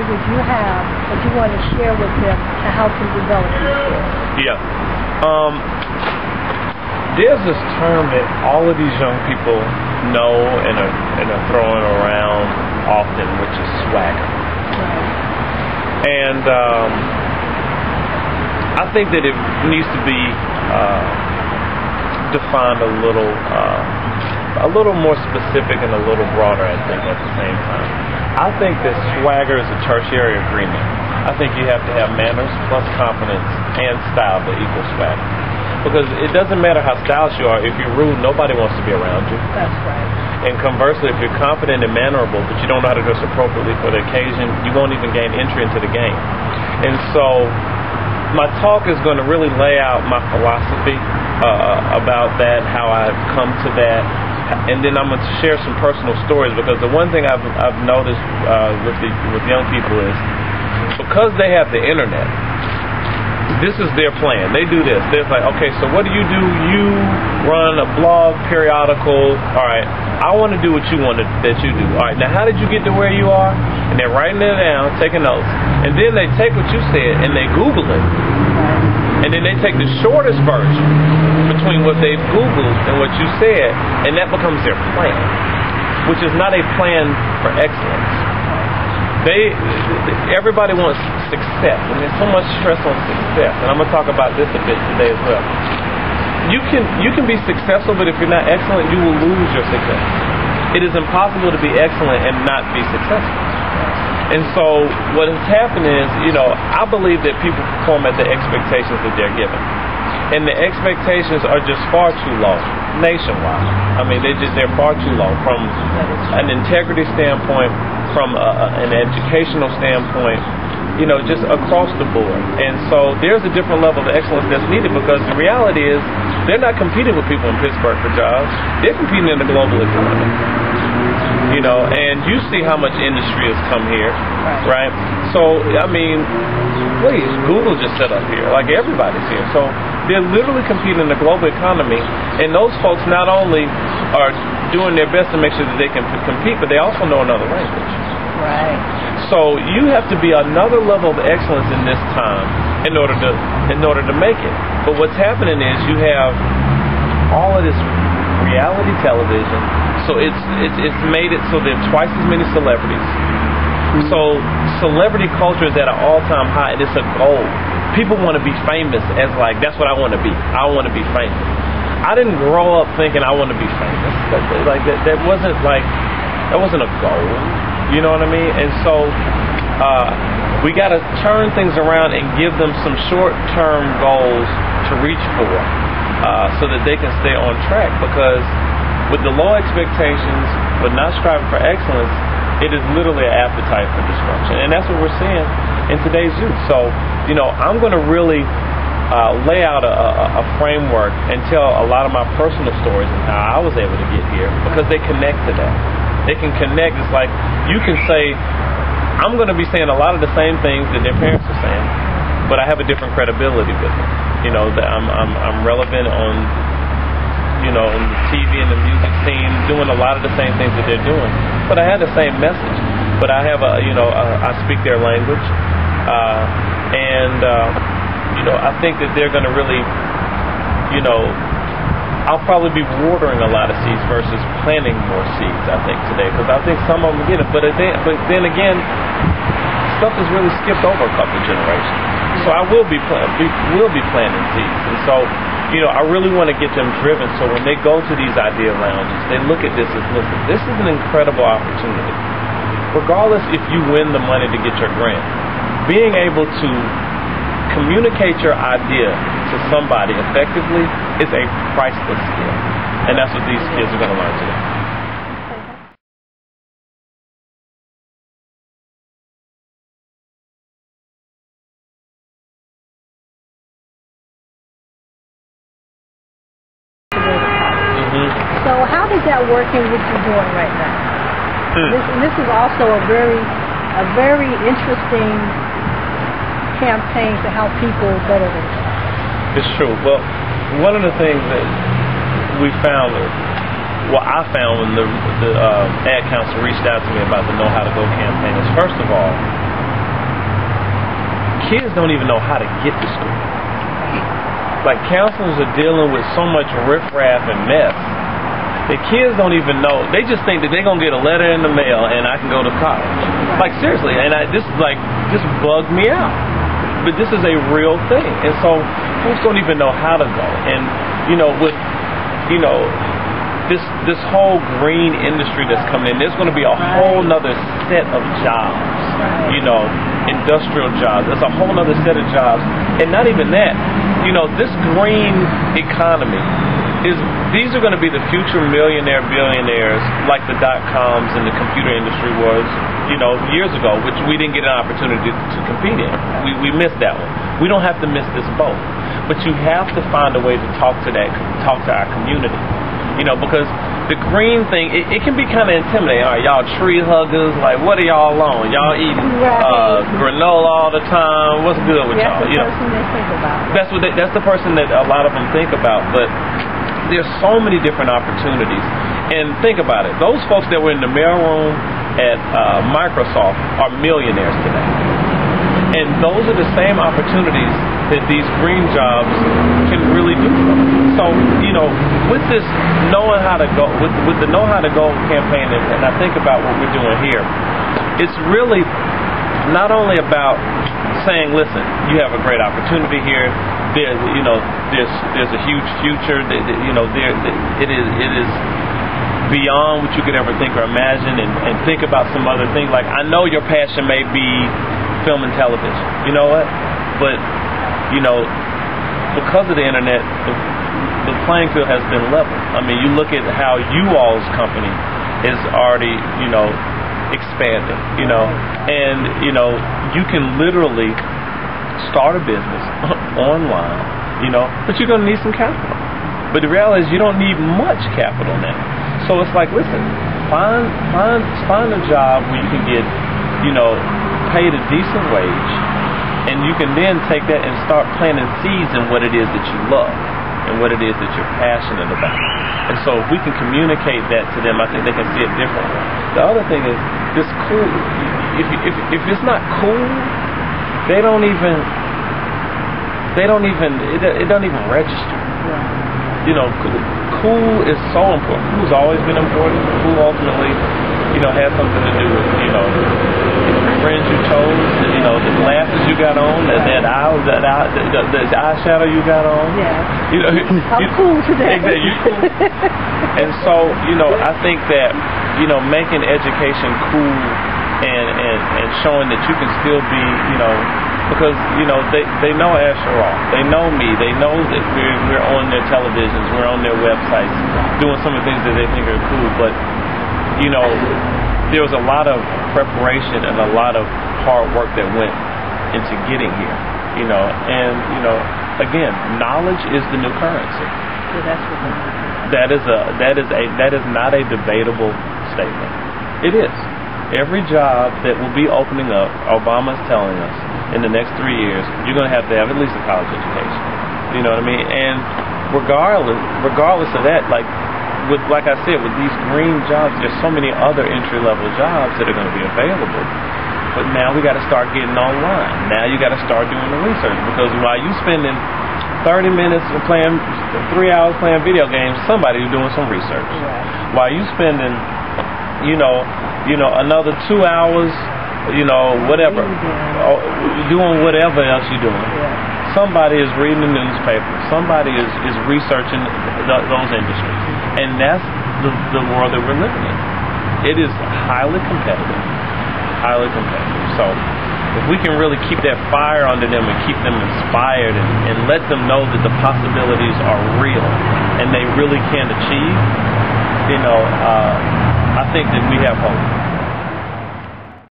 would you have that you want to share with them to help them develop these skills? Yeah. There's this term that all of these young people know and are throwing around often, which is swagger. Right. And I think that it needs to be defined a little more specific and a little broader, I think, at the same time. I think that swagger is a tertiary agreement. I think you have to have manners plus confidence and style to equal swagger. Because it doesn't matter how stylish you are. If you're rude, nobody wants to be around you. That's right. And conversely, if you're confident and mannerable, but you don't know how to dress appropriately for the occasion, you won't even gain entry into the game. And so my talk is going to really lay out my philosophy about that, how I've come to that, and then I'm going to share some personal stories, because the one thing I've noticed with young people is because they have the internet, this is their plan. They do this. They're like, okay, so what do? You run a blog, periodical. All right, I want to do what you want that you do. All right, now how did you get to where you are? And they're writing it down, taking notes. And then they take what you said and they Google it. And then they take the shortest version between what they've Googled and what you said, and that becomes their plan, which is not a plan for excellence. Everybody wants success, and there's so much stress on success, and I'm going to talk about this a bit today as well. You can be successful, but if you're not excellent, you will lose your success. It is impossible to be excellent and not be successful. And so what has happened is, I believe that people perform at the expectations that they're given. And the expectations are just far too low nationwide. I mean, they're far too low from an integrity standpoint, from an educational standpoint, just across the board. And so there's a different level of excellence that's needed, because the reality is they're not competing with people in Pittsburgh for jobs. They're competing in the global economy. And you see how much industry has come here, right? So, I mean, please, Google just set up here, like everybody's here. So they're literally competing in the global economy, and those folks not only are doing their best to make sure that they can compete, but they also know another language. Right. So you have to be another level of excellence in this time in order to make it. But what's happening is you have all of this reality television, so it's made it so there are twice as many celebrities. So celebrity culture is at an all-time high, and it's a goal. People want to be famous as like, that's what I want to be. I want to be famous. I didn't grow up thinking I want to be famous. That wasn't a goal. You know what I mean? And so we got to turn things around and give them some short-term goals to reach for, so that they can stay on track. Because with the low expectations but not striving for excellence, it is literally an appetite for destruction. And that's what we're seeing in today's youth. So, I'm going to really lay out a framework and tell a lot of my personal stories and how I was able to get here, because they connect to that. They can connect. It's like you can say, I'm going to be saying a lot of the same things that their parents are saying, but I have a different credibility with them. That I'm relevant on, in the TV and the music scene, doing a lot of the same things that they're doing. But I had the same message. But I have I speak their language, I think that they're going to really, I'll probably be watering a lot of seeds versus planting more seeds, I think, today, because I think some of them get it. But then again, stuff has really skipped over a couple of generations. So I will be planting seeds. And so, I really want to get them driven, so when they go to these idea lounges, they look at this as, listen, this is an incredible opportunity. Regardless if you win the money to get your grant, being able to communicate your idea to somebody effectively is a priceless skill. And that's what these kids are going to learn today. So how is that working what you're doing right now? This is also a very interesting campaign to help people better themselves. It's true. Well, one of the things that I found when the ad council reached out to me about the Know How to Go campaign is, first of all, kids don't even know how to get to school. Like, counselors are dealing with so much riffraff and mess. The kids don't even know. They just think that they're going to get a letter in the mail and I can go to college. Like, seriously. And this bugged me out. But this is a real thing. And so folks don't even know how to go. And, this whole green industry that's coming in, there's going to be a whole nother set of jobs, industrial jobs. There's a whole nother set of jobs. And not even that, this green economy these are going to be the future billionaires like the .coms and the computer industry was, years ago, which we didn't get an opportunity to compete in. We missed that one. We don't have to miss this boat. But you have to find a way to talk to our community. Because the green thing, it can be kind of intimidating. All right, y'all tree huggers, like, what are y'all on? Y'all eating granola all the time? What's good with y'all? That's the person that a lot of them think about. But there's so many different opportunities. And think about it. Those folks that were in the mailroom at Microsoft are millionaires today. And those are the same opportunities that these green jobs can really do for them. So, with this knowing how to go, with the Know How to Go campaign, and I think about what we're doing here, it's really not only about saying, listen, you have a great opportunity here. There's a huge future. It is beyond what you could ever think or imagine, and think about some other things. Like, I know your passion may be film and television. You know what? But because of the internet, the playing field has been leveled. I mean, you look at how you all's company is already, expanding, and you can literally start a business online, but you're going to need some capital. But the reality is you don't need much capital now. So it's like, listen, find a job where you can get, paid a decent wage, and you can then take that and start planting seeds in what it is that you love and what it is that you're passionate about. And so if we can communicate that to them, I think they can see it differently. The other thing is, this cool, if it's not cool, it don't even register. Cool is so important. Cool's always been important. Cool ultimately, has something to do with, the friends you chose, the glasses you got on, the eyeshadow you got on. Yeah. I'm cool today. Exactly, you cool. And so, I think that, making education cool and showing that you can still be, because they know Asher Roth, they know me, they know that we're on their televisions, we're on their websites, doing some of the things that they think are cool. But there was a lot of preparation and a lot of hard work that went into getting here. And again, knowledge is the new currency. That is not a debatable statement. It is. Every job that will be opening up, Obama's telling us, in the next 3 years, you're going to have at least a college education. You know what I mean? And regardless of that, like I said, with these green jobs, there's so many other entry-level jobs that are going to be available. But now we got to start getting online. Now you got to start doing the research, because while you spending 30 minutes playing, 3 hours playing video games, somebody's doing some research. Right. While you spending, another 2 hours, whatever, doing whatever else you're doing. Yeah. Somebody is reading the newspaper. Somebody is researching those industries. And that's the world that we're living in. It is highly competitive. Highly competitive. So if we can really keep that fire under them and keep them inspired and let them know that the possibilities are real and they really can achieve, I think that we have hope.